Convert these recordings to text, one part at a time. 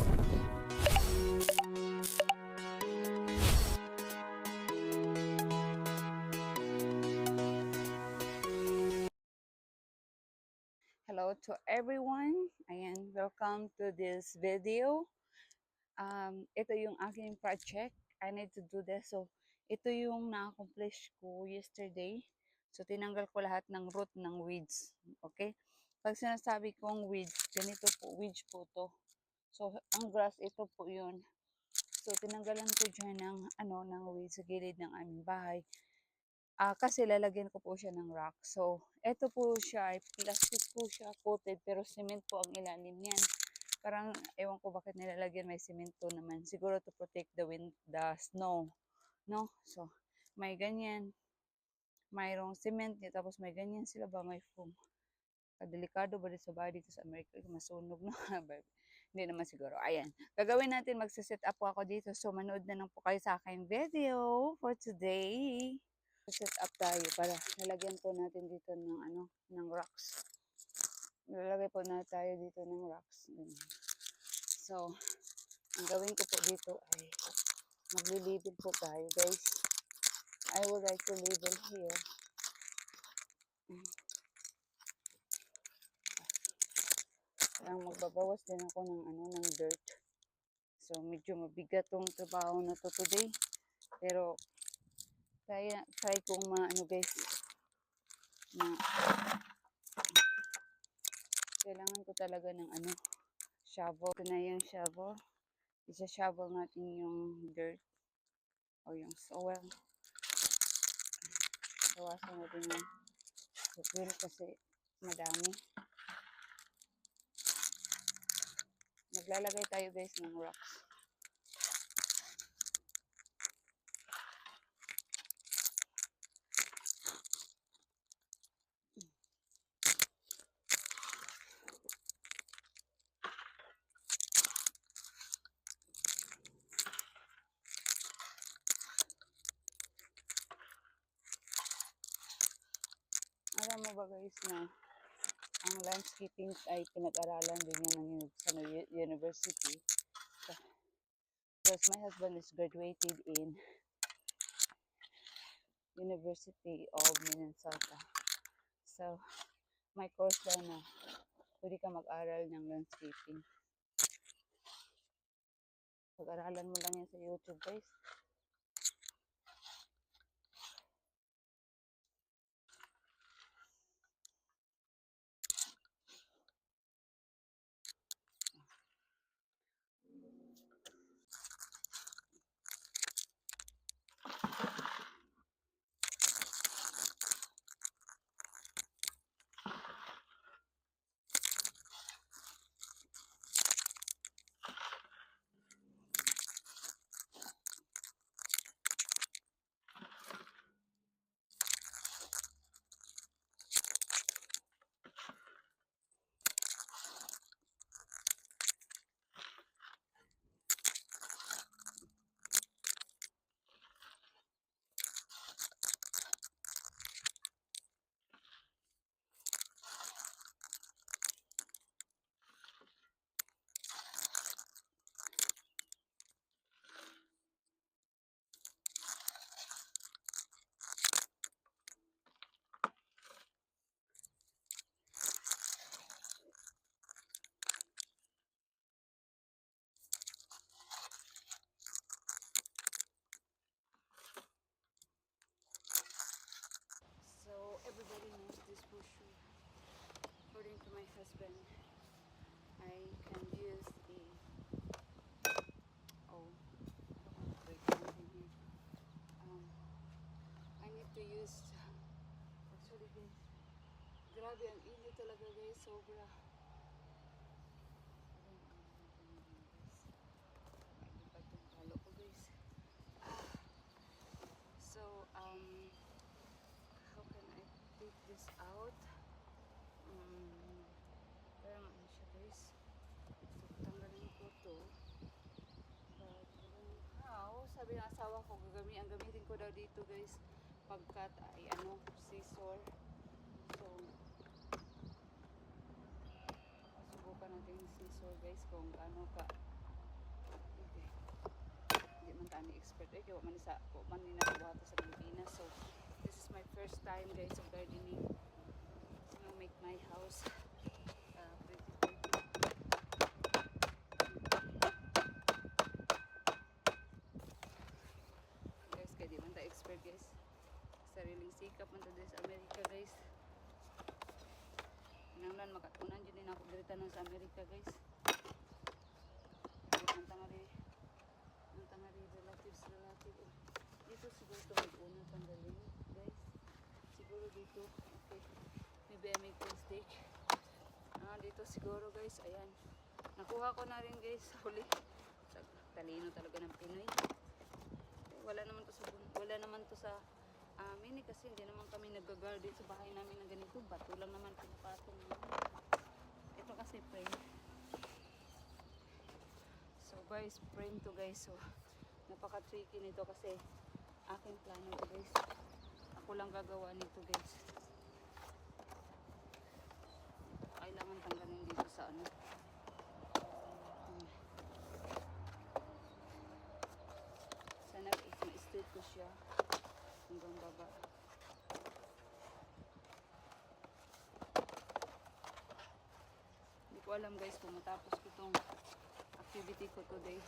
Hello to everyone. Ayan, welcome to this video. Ito yung aking project. I need to do this. So, ito yung na-accomplish ko yesterday. So, tinanggal ko lahat ng root ng weeds. Okay? Pag sinasabi kong weeds, ganito po, weeds po to. So, ang grass, ito po yun. So, tinanggalan ko dyan ng weeds sa gilid ng aming bahay. Kasi lalagyan ko po siya ng rock. So, eto po siya, plastic po siya, coated, pero cement po ang ilalim niyan. Parang, ewan ko bakit nilalagyan may semento naman. Siguro to protect the wind, the snow. No? So, may ganyan. Mayroong cement, tapos may ganyan sila ba, may foam. Delikado ba sa bahay dito sa Amerika? Masunog na. Hindi naman siguro. Ayan. Gagawin natin, magsiset up po ako dito. So, manood na lang po kayo sa aking video for today. Set up tayo para lalagyan po natin dito ng rocks. Lalagay po na tayo dito ng rocks. So, ang gawin ko po dito ay magli-label po tayo, guys. I would like to label here. Parang magbabawas din ako ng dirt. So, medyo mabigat tong trabaho na to today. Pero, try kong guys, na kailangan ko talaga ng shovel. Ito na yung shovel. Isa-shovel natin yung dirt o yung soil. Bawasan natin yung soil kasi madami. Maglalagay tayo guys ng rocks. Alam mo ba guys na ang landscaping ay pinag-aralan din yan sa university. Because my husband is graduated in University of Minnesota. So, may course daw na pwede ka mag-aral ng landscaping. Pag-aralan mo lang yan sa YouTube guys. So, everybody knows this for sure. According to my husband, I can use I need to use, actually guys, grabe ang init talaga guys, sobra. So, how can I take this out? Parang siya guys. So, tanggalin ko to. But, how? Sabi ng asawa ko, ang gamitin ko daw dito guys, pagkat ay scissor. So, subukan natin yung scissor guys kung gaano ka Di man tani expert. Kaya wa man ni nakuha sa Pilipinas. So, this is my first time guys of gardening. Make my house pretty. Guys, kaya di man ta expert guys. Sariling sikap man ta sa Amerika guys. Nanglan makatunan dyan din ako dito sa Amerika guys. Ang tangari relatives. Dito siguro ito mag-una tanggalin guys. Siguro dito. Okay. Maybe I make mistake. Dito siguro guys. Ayan. Nakuha ko na rin guys sa huli. Talino talaga ng Pinoy. Wala naman to sa amin kasi hindi naman kami nag-garden sa bahay namin ng ganito. Bato lang naman pinapatong. Ito kasi frame. So guys, frame to guys. So napaka-tricky nito kasi aking plano to guys. Ako lang gagawa nito guys. Kailangan tanggalin dito sa ano. Sana ma-straight ko siya hanggang baba. Hindi ko alam guys kung matapos ko itong activity ko today.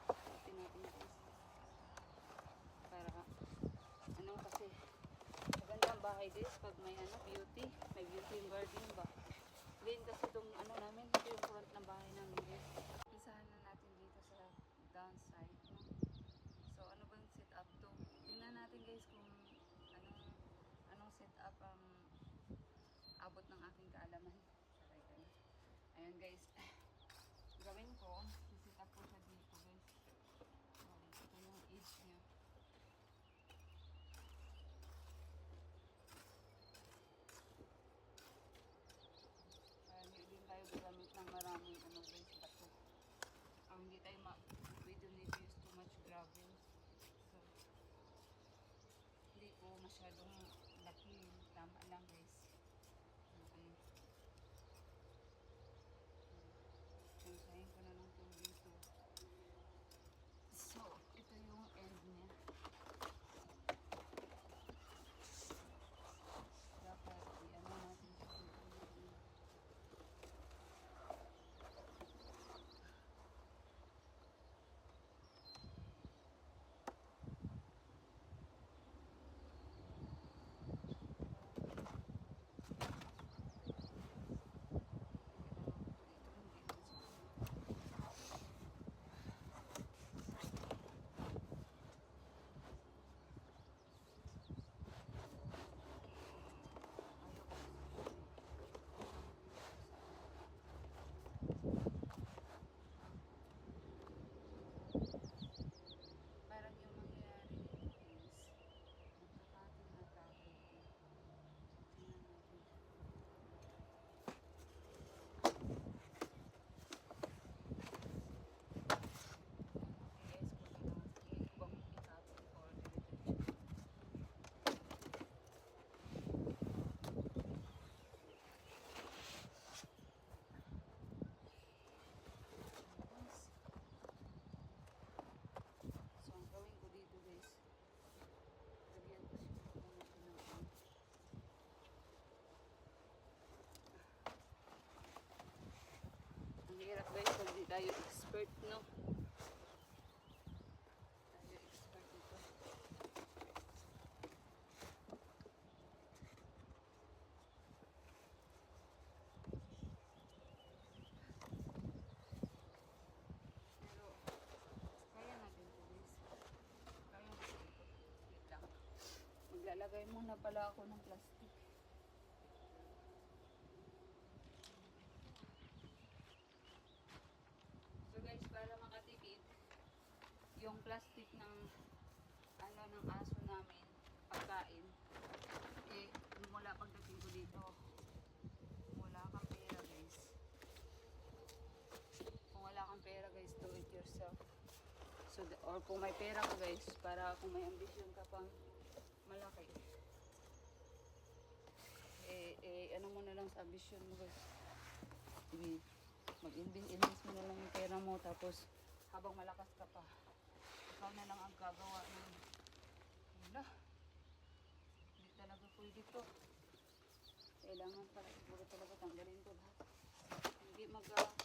Ito natin guys. Para ano kasi magandang bahay guys pag may beauty. May beauty yung garden ba. Clean kasi itong namin. Ito yung front ng bahay namin guys. Isahan na natin dito sa downside. No? So ano ba yung setup to? Tingnan natin guys kung anong setup ang abot ng aking kaalaman. Ayan guys. Gawin ko, set up ko siya dito guys. Ito yung edge niya. Hindi tayo gagamit ng maraming guys, bato. Hindi tayo we don't need to use too much gravel. So, hindi ko masyadong laki. Tama lang guys. Okay. Sansahin ko na lang itong dito. So, ito yung end niya. Dapat i-ano natin siya dito. Parang yung mangyayari nito is magkakating na tapos. Tingnan natin. Guys, kung itapon or diretso. So, ang gawin ko dito guys, lagyan ko siya muna siya ng ang hirap guys pag di tayo expert, no? Tayo expert dito. Pero, kaya natin ito guys. Kaya natin ito. Wait lang. Maglalagay muna pala ako ng plastic. So guys, para makatipid, yung plastic ng ng aso namin, pagkain, mula pagdating ko dito, wala kang pera guys. Kung wala kang pera guys, do it yourself. So, or kung may pera ka guys, para kung may ambisyon ka pang malaki, ano mo na lang sa ambisyon mo guys. Mag-invest mo na lang yung pera mo, tapos habang malakas ka pa, ikaw na lang ang gagawa ng wala. Hindi talaga pwede to. Kailangan pala siguro talaga tanggalin ko lahat. Hindi hindi work.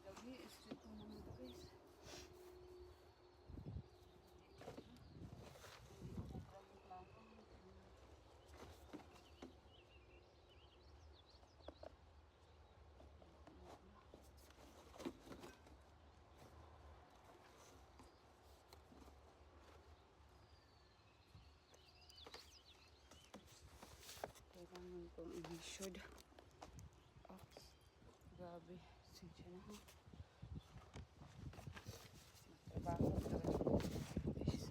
Gabi, street mo naman ito guys. Kailangan kong i-measured. Oops. Grabe. Sinsya na ha. Trabaho talaga. Guys.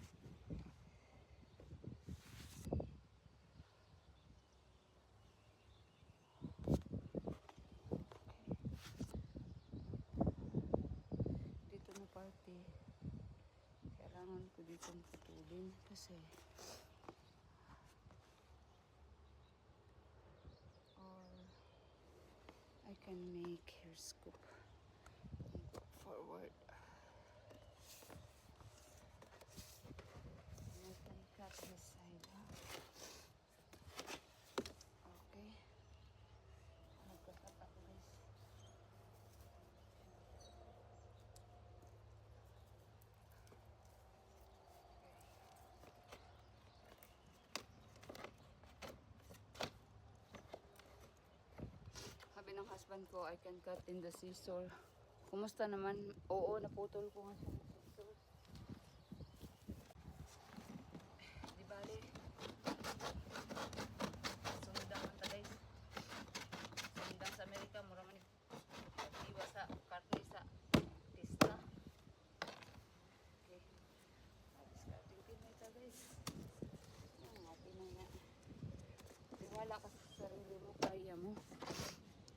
Dito na party. Kailangan ko dito putulin kasi or I can make hair scoop and go forward. And I can cut this side. Huh? Okay. Magkakat ako guys. Sabi ng husband ko, I can cut in the scissor. Kumusta naman? Oo, naputol ko nga siya ng scissors. Di bali. Sundang man ta guys. Sundang sa Amerika, mura man iwa sa karne sa pista. Okay. Discarding pin na ito guys. Natin na nga. Tiwala ka sa sarili mo, kaya mo.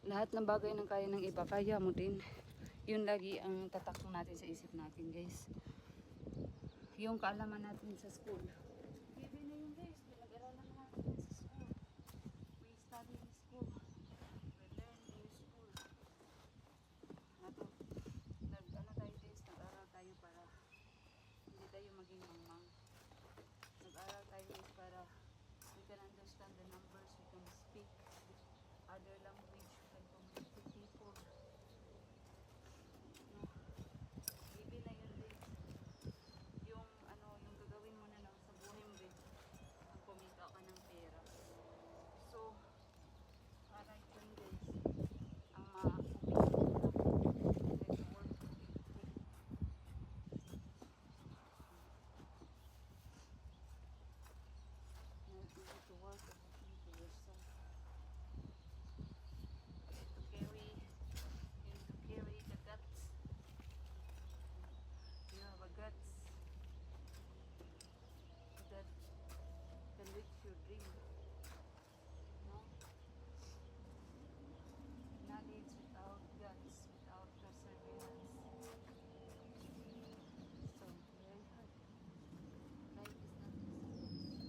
Lahat ng bagay ng kaya ng iba, kaya mo din. Yun lagi ang tatak natin sa isip natin guys. Yung kaalaman natin sa school. Bibi na yun guys, pinag-aralan natin sa school. We study in school. We learn in school. Ano tayo guys, nag-aral tayo para hindi tayo maging mangmang. Nag-aral tayo guys para we can understand the numbers, we can speak other language, we can communicate with people. No. Bibi na yun guys. Yung gagawin mo na lang sa buhay mo guys, ang kumita ka ng pera. So, para yun guys, ang ma-focus mo na like work. Not easy to work and not easy to yourself. You need to carry the guts. You have a guts that can reach your dream. No? Knowledge without guts, without perseverance. So, very hard. Life is not easy.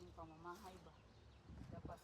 yung pamamahay ba. Dapat